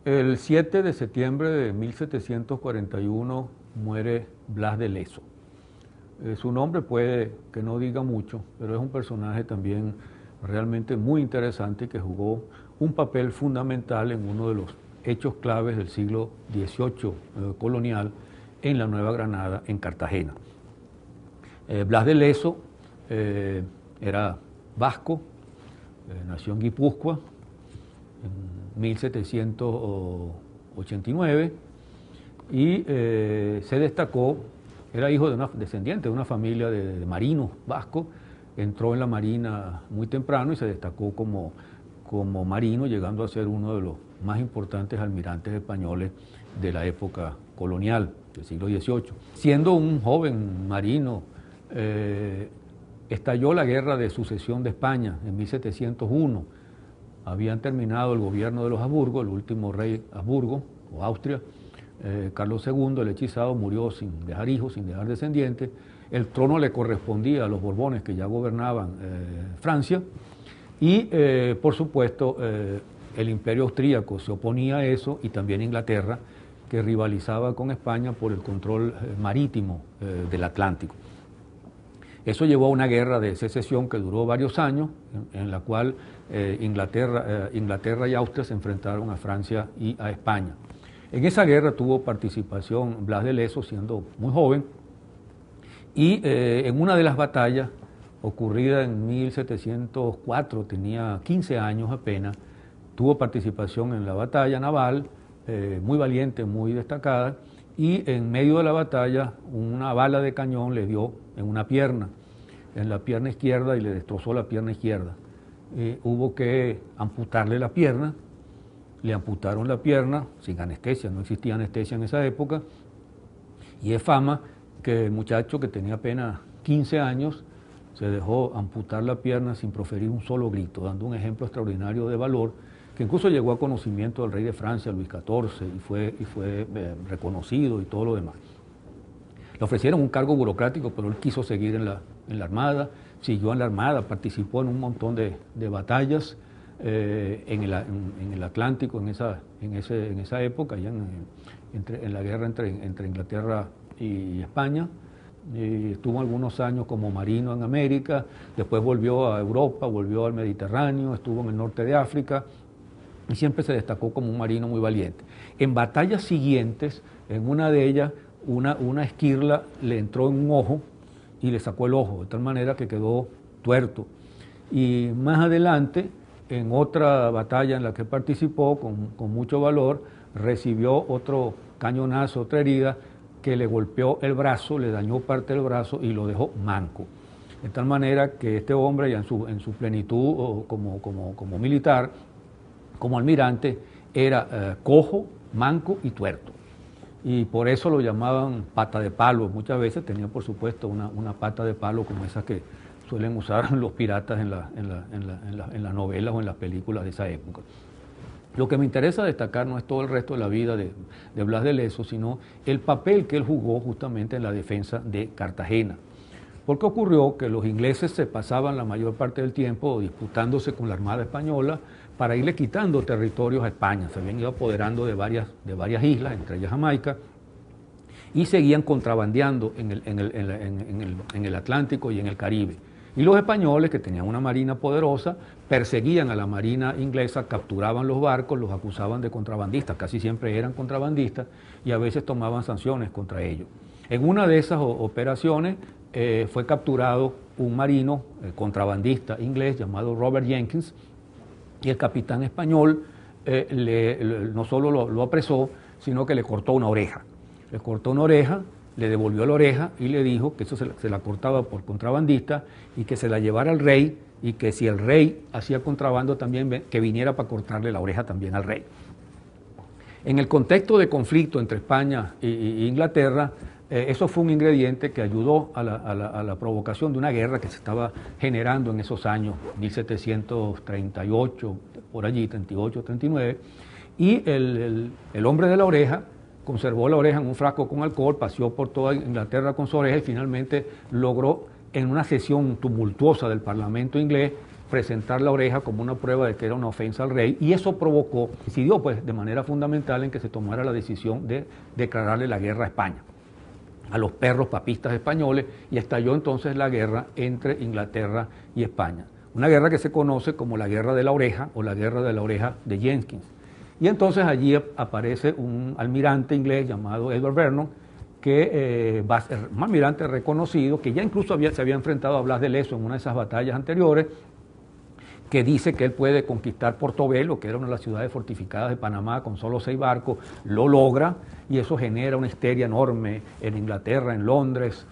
El 7 de septiembre de 1741 muere Blas de Lezo. Su nombre puede que no diga mucho, pero es un personaje también realmente muy interesante y que jugó un papel fundamental en uno de los hechos claves del siglo XVIII colonial en la Nueva Granada, en Cartagena. Blas de Lezo era vasco, nació en Guipúzcoa en 1789 y se destacó, era hijo de una descendiente de una familia de marinos vascos, entró en la marina muy temprano y se destacó como marino, llegando a ser uno de los más importantes almirantes españoles de la época colonial del siglo XVIII. Siendo un joven marino, estalló la Guerra de Sucesión de España en 1701. Habían terminado el gobierno de los Habsburgo, el último rey Habsburgo, o Austria, Carlos II, el hechizado, murió sin dejar hijos, sin dejar descendientes. El trono le correspondía a los Borbones, que ya gobernaban Francia, y por supuesto el imperio austríaco se oponía a eso, y también Inglaterra, que rivalizaba con España por el control marítimo del Atlántico. Eso llevó a una guerra de secesión que duró varios años, en la cual Inglaterra y Austria se enfrentaron a Francia y a España. En esa guerra tuvo participación Blas de Lezo, siendo muy joven, y en una de las batallas, ocurrida en 1704, tenía 15 años apenas, tuvo participación en la batalla naval, muy valiente, muy destacada, y en medio de la batalla una bala de cañón le dio en la pierna izquierda, y le destrozó la pierna izquierda. Hubo que amputarle la pierna, le amputaron la pierna sin anestesia, no existía anestesia en esa época, y es fama que el muchacho, que tenía apenas 15 años, se dejó amputar la pierna sin proferir un solo grito, dando un ejemplo extraordinario de valor, que incluso llegó a conocimiento del rey de Francia, Luis XIV, y fue reconocido y todo lo demás. Le ofrecieron un cargo burocrático, pero él quiso seguir en la Armada, siguió en la Armada, participó en un montón de batallas en el Atlántico en esa época, ya en la guerra entre Inglaterra y España. Y estuvo algunos años como marino en América, después volvió a Europa, volvió al Mediterráneo, estuvo en el norte de África, y siempre se destacó como un marino muy valiente. En batallas siguientes, en una de ellas, una esquirla le entró en un ojo y le sacó el ojo, de tal manera que quedó tuerto. Y más adelante, en otra batalla en la que participó con mucho valor, recibió otro cañonazo, otra herida, que le golpeó el brazo, le dañó parte del brazo y lo dejó manco. De tal manera que este hombre, ya en su plenitud como militar, como almirante, era cojo, manco y tuerto. Y por eso lo llamaban pata de palo. Muchas veces tenía, por supuesto, una pata de palo como esas que suelen usar los piratas en las novelas o en las películas de esa época. Lo que me interesa destacar no es todo el resto de la vida de Blas de Lezo, sino el papel que él jugó justamente en la defensa de Cartagena. Porque ocurrió que los ingleses se pasaban la mayor parte del tiempo disputándose con la Armada Española para irle quitando territorios a España. Se habían ido apoderando de varias islas, entre ellas Jamaica, y seguían contrabandeando en el Atlántico y en el Caribe. Y los españoles, que tenían una marina poderosa, perseguían a la marina inglesa, capturaban los barcos, los acusaban de contrabandistas, casi siempre eran contrabandistas, y a veces tomaban sanciones contra ellos. En una de esas operaciones fue capturado un marino contrabandista inglés llamado Robert Jenkins, y el capitán español no solo lo apresó, sino que le cortó una oreja. Le cortó una oreja, le devolvió la oreja y le dijo que eso se la cortaba por contrabandista y que se la llevara al rey, y que si el rey hacía contrabando también, que viniera para cortarle la oreja también al rey. En el contexto de conflicto entre España e Inglaterra, eso fue un ingrediente que ayudó a la provocación de una guerra que se estaba generando en esos años, 1738, por allí, 38, 39, y el hombre de la oreja conservó la oreja en un frasco con alcohol, paseó por toda Inglaterra con su oreja y finalmente logró, en una sesión tumultuosa del Parlamento inglés, presentar la oreja como una prueba de que era una ofensa al rey, y eso incidió pues de manera fundamental en que se tomara la decisión de declararle la guerra a España, a los perros papistas españoles, y estalló entonces la guerra entre Inglaterra y España. Una guerra que se conoce como la Guerra de la Oreja o la Guerra de la Oreja de Jenkins. Y entonces allí aparece un almirante inglés llamado Edward Vernon, que va a ser un almirante reconocido, que ya incluso se había enfrentado a Blas de Lezo en una de esas batallas anteriores, que dice que él puede conquistar Portobelo, que era una de las ciudades fortificadas de Panamá con solo 6 barcos, lo logra, y eso genera una histeria enorme en Inglaterra, en Londres,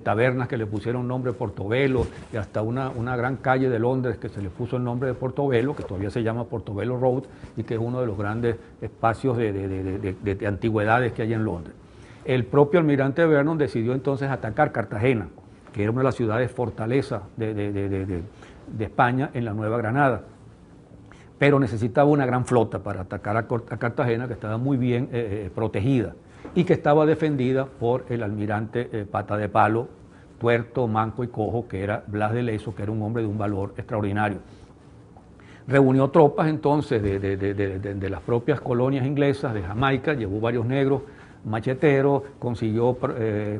tabernas que le pusieron nombre Portobelo, y hasta una gran calle de Londres que se le puso el nombre de Portobelo, que todavía se llama Portobelo Road, y que es uno de los grandes espacios de antigüedades que hay en Londres. El propio almirante Vernon decidió entonces atacar Cartagena, que era una de las ciudades fortaleza de España en la Nueva Granada, pero necesitaba una gran flota para atacar a Cartagena, que estaba muy bien protegida y que estaba defendida por el almirante Pata de Palo, tuerto, manco y cojo, que era Blas de Lezo, que era un hombre de un valor extraordinario. Reunió tropas entonces de las propias colonias inglesas, de Jamaica, llevó varios negros macheteros, consiguió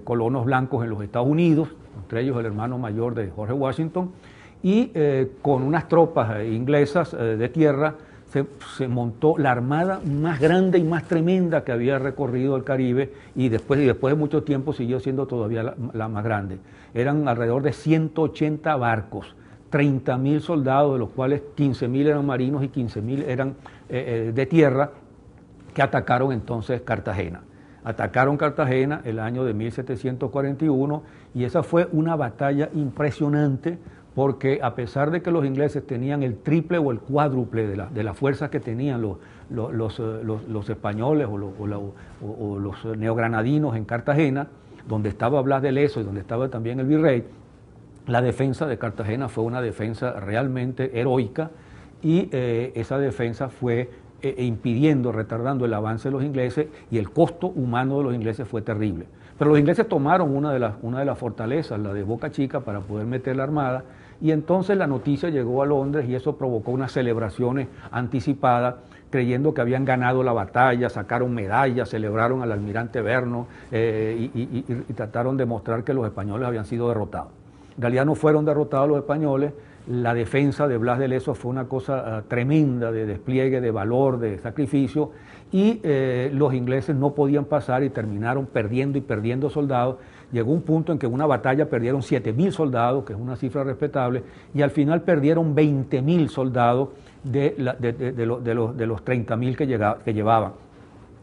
colonos blancos en los Estados Unidos, entre ellos el hermano mayor de George Washington, y con unas tropas inglesas de tierra se montó la armada más grande y más tremenda que había recorrido el Caribe, y después de mucho tiempo siguió siendo todavía la más grande. Eran alrededor de 180 barcos, 30.000 soldados, de los cuales 15.000 eran marinos y 15.000 eran de tierra, que atacaron entonces Cartagena. Atacaron Cartagena el año de 1741, y esa fue una batalla impresionante, porque a pesar de que los ingleses tenían el triple o el cuádruple de las fuerzas que tenían los españoles o los neogranadinos en Cartagena, donde estaba Blas de Lezo y donde estaba también el virrey, la defensa de Cartagena fue una defensa realmente heroica, y esa defensa fue impidiendo, retardando el avance de los ingleses, y el costo humano de los ingleses fue terrible. Pero los ingleses tomaron una de las fortalezas, la de Boca Chica, para poder meter la armada, y entonces la noticia llegó a Londres, y eso provocó unas celebraciones anticipadas, creyendo que habían ganado la batalla, sacaron medallas, celebraron al almirante Vernon y trataron de mostrar que los españoles habían sido derrotados. En realidad no fueron derrotados los españoles. La defensa de Blas de Lezo fue una cosa tremenda de despliegue, de valor, de sacrificio, y los ingleses no podían pasar y terminaron perdiendo y perdiendo soldados. Llegó un punto en que en una batalla perdieron 7.000 soldados, que es una cifra respetable, y al final perdieron 20.000 soldados de los 30.000 que llevaban.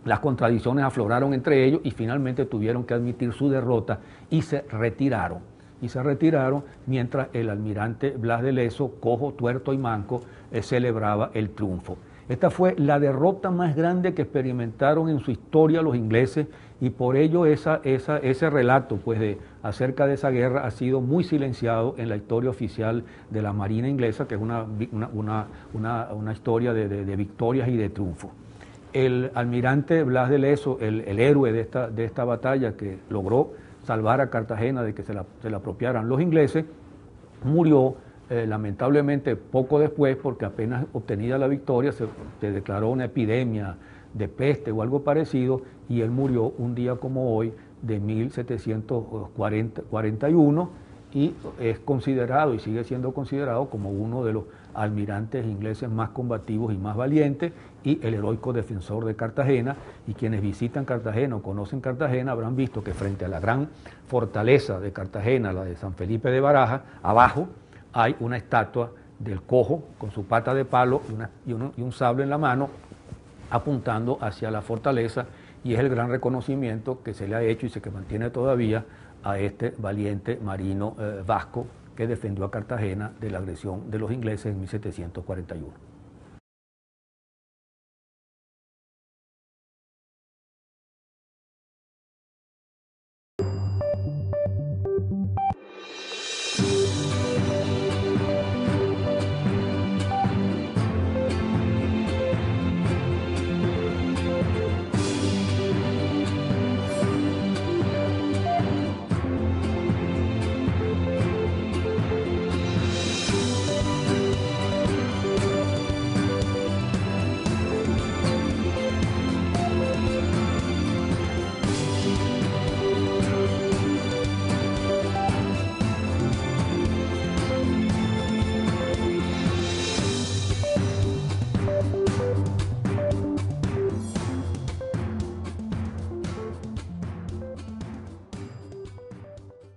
Las contradicciones afloraron entre ellos y finalmente tuvieron que admitir su derrota y se retiraron. Mientras el almirante Blas de Lezo, cojo, tuerto y manco, celebraba el triunfo. Esta fue la derrota más grande que experimentaron en su historia los ingleses, y por ello ese relato pues, acerca de esa guerra ha sido muy silenciado en la historia oficial de la Marina inglesa, que es una historia de victorias y de triunfos. El almirante Blas de Lezo, el héroe de esta batalla que logró salvar a Cartagena de que se la apropiaran los ingleses, murió lamentablemente poco después, porque apenas obtenida la victoria se declaró una epidemia de peste o algo parecido, y él murió un día como hoy de 1741, y es considerado y sigue siendo considerado como uno de los almirantes ingleses más combativos y más valientes, y el heroico defensor de Cartagena. Y quienes visitan Cartagena o conocen Cartagena habrán visto que frente a la gran fortaleza de Cartagena, la de San Felipe de Barajas, abajo hay una estatua del cojo con su pata de palo y un sable en la mano, apuntando hacia la fortaleza, y es el gran reconocimiento que se le ha hecho y que mantiene todavía a este valiente marino vasco que defendió a Cartagena de la agresión de los ingleses en 1741.